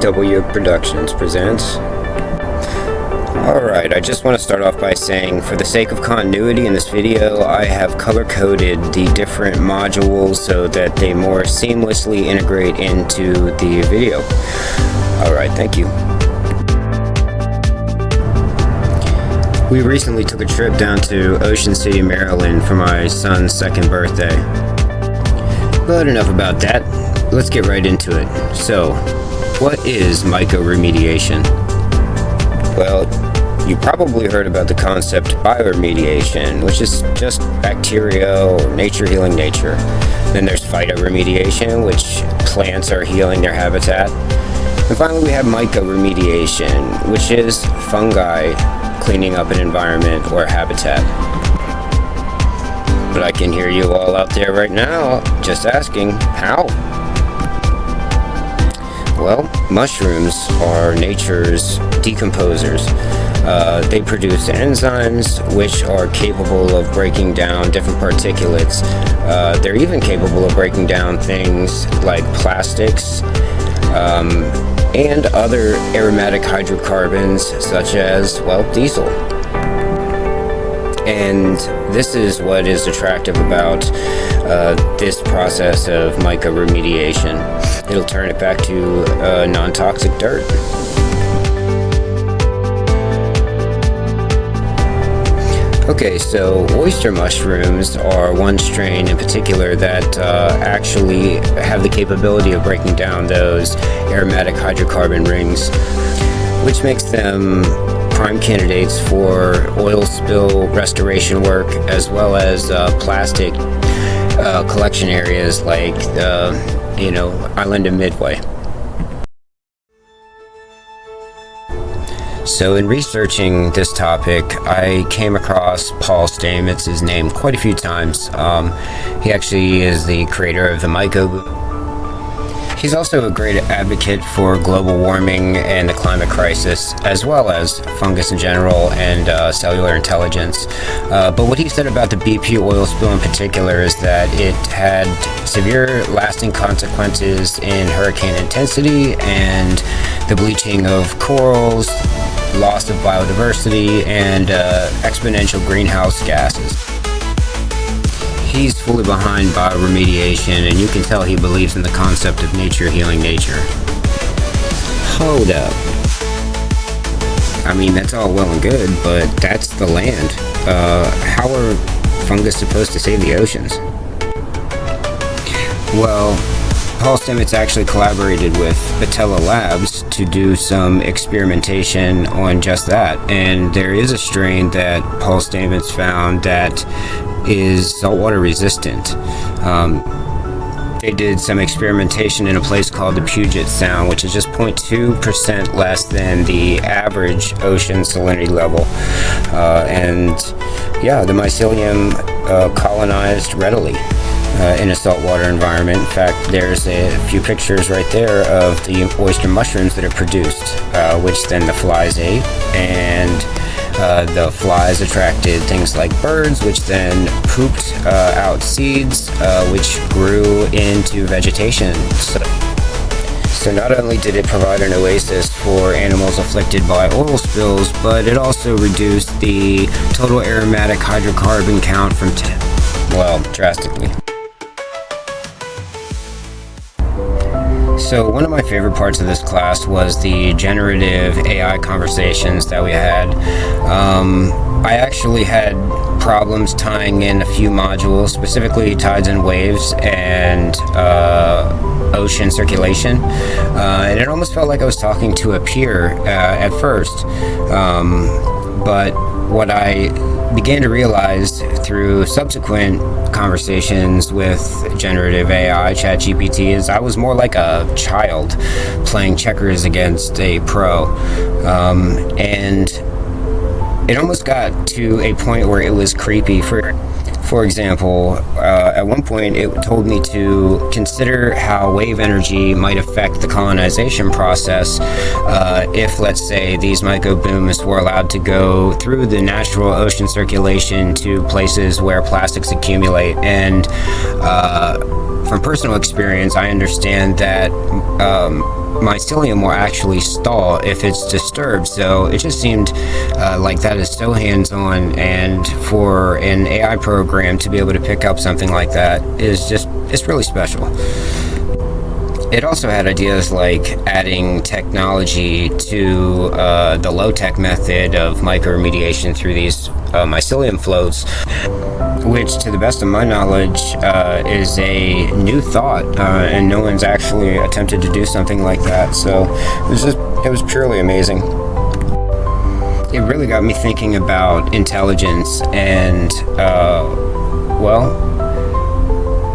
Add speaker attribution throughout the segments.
Speaker 1: W Productions presents. Alright, I just want to start off by saying, for the sake of continuity in this video, I have color-coded the different modules so that they more seamlessly integrate into the video. Alright, thank you. We recently took a trip down to Ocean City, Maryland for my son's second birthday. But enough about that. Let's get right into it. So, what is myco-remediation? Well, you probably heard about the concept bioremediation, which is just bacteria or nature healing nature. Then there's phytoremediation, which plants are healing their habitat. And finally we have myco-remediation, which is fungi cleaning up an environment or habitat. But I can hear you all out there right now just asking, how? Well, mushrooms are nature's decomposers. They produce enzymes which are capable of breaking down different particulates. They're even capable of breaking down things like plastics and other aromatic hydrocarbons such as, well, diesel. And this is what is attractive about this process of myco-remediation. It'll turn it back to non-toxic dirt. Okay, so oyster mushrooms are one strain in particular that actually have the capability of breaking down those aromatic hydrocarbon rings, which makes them prime candidates for oil spill restoration work, as well as plastic collection areas like Island of Midway. So in researching this topic, I came across Paul Stamets' name quite a few times. He actually is the creator of the Myco. He's also a great advocate for global warming and the climate crisis, as well as fungus in general and cellular intelligence. But what he said about the BP oil spill in particular is that it had severe lasting consequences in hurricane intensity and the bleaching of corals, loss of biodiversity, and exponential greenhouse gases. He's fully behind bioremediation, and you can tell he believes in the concept of nature healing nature. Hold up. I mean, that's all well and good, but that's the land. How are fungus supposed to save the oceans? Well, Paul Stamets actually collaborated with Batella Labs to do some experimentation on just that, and there is a strain that Paul Stamets found that is saltwater resistant. They did some experimentation in a place called the Puget Sound, which is just 0.2% less than the average ocean salinity level. And yeah, the mycelium colonized readily in a saltwater environment. In fact, there's a few pictures right there of the oyster mushrooms that are produced, which then the flies ate, and the flies attracted things like birds, which then pooped out seeds, which grew into vegetation. So not only did it provide an oasis for animals afflicted by oil spills, but it also reduced the total aromatic hydrocarbon count from drastically. So one of my favorite parts of this class was the generative AI conversations that we had. I actually had problems tying in a few modules, specifically tides and waves and ocean circulation. And it almost felt like I was talking to a peer at first. But what I began to realize through subsequent conversations with generative AI, ChatGPT, is I was more like a child playing checkers against a pro. And it almost got to a point where it was creepy. For example, at one point it told me to consider how wave energy might affect the colonization process if, let's say, these myco-booms were allowed to go through the natural ocean circulation to places where plastics accumulate. And from personal experience, I understand that mycelium will actually stall if it's disturbed. So it just seemed like that is so hands-on, and for an AI program to be able to pick up something like that it's really special. It also had ideas like adding technology to the low-tech method of myco-remediation through these mycelium floats, which, to the best of my knowledge, is a new thought, and no one's actually attempted to do something like that. So it was purely amazing. It really got me thinking about intelligence and,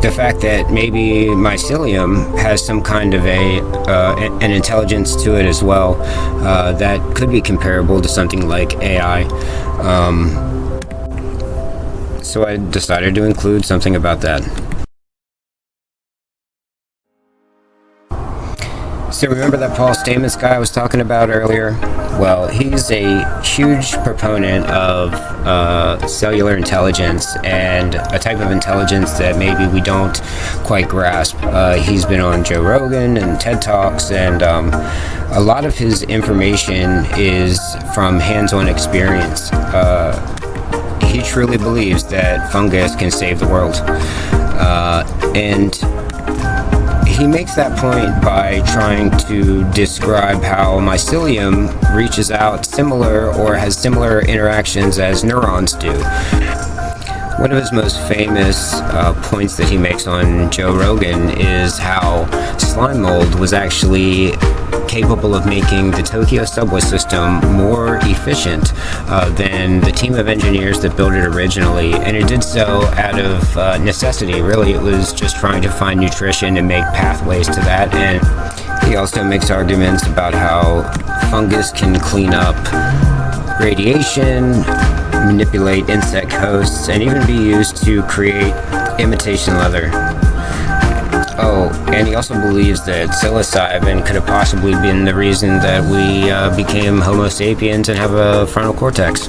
Speaker 1: the fact that maybe mycelium has some kind of an intelligence to it as well, that could be comparable to something like AI. So I decided to include something about that. So remember that Paul Stamets guy I was talking about earlier? Well, he's a huge proponent of cellular intelligence, and a type of intelligence that maybe we don't quite grasp. He's been on Joe Rogan and TED Talks, and a lot of his information is from hands-on experience. He truly believes that fungus can save the world. And he makes that point by trying to describe how mycelium reaches out similar or has similar interactions as neurons do. One of his most famous points that he makes on Joe Rogan is how slime mold was actually capable of making the Tokyo subway system more efficient than the team of engineers that built it originally, and it did so out of necessity. Really, it was just trying to find nutrition and make pathways to that. And he also makes arguments about how fungus can clean up radiation, manipulate insect hosts, and even be used to create imitation leather. Oh, and he also believes that psilocybin could have possibly been the reason that we became Homo sapiens and have a frontal cortex.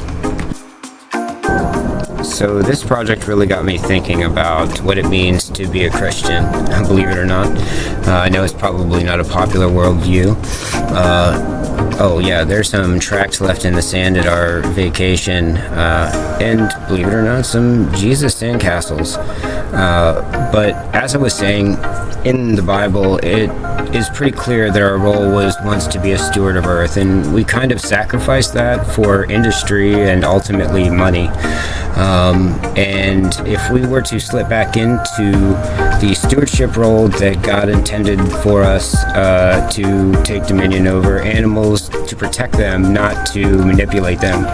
Speaker 1: So this project really got me thinking about what it means to be a Christian, believe it or not. I know it's probably not a popular worldview. Oh yeah, there's some tracks left in the sand at our vacation, and believe it or not, some Jesus sandcastles. But as I was saying, in the Bible, it is pretty clear that our role was once to be a steward of earth, and we kind of sacrificed that for industry and ultimately money. And if we were to slip back into the stewardship role that God intended for us, to take dominion over animals, to protect them, not to manipulate them,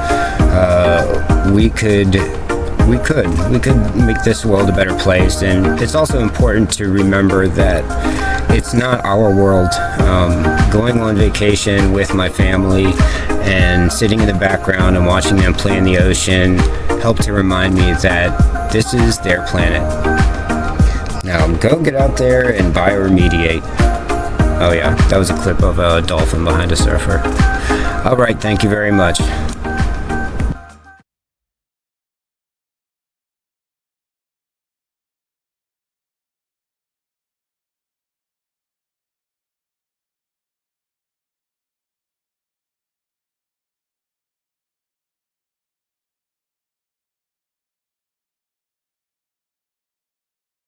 Speaker 1: we could make this world a better place. And it's also important to remember that it's not our world. Going on vacation with my family and sitting in the background and watching them play in the ocean helped to remind me that this is their planet. Now go get out there and bioremediate. Oh yeah, that was a clip of a dolphin behind a surfer. Alright, thank you very much.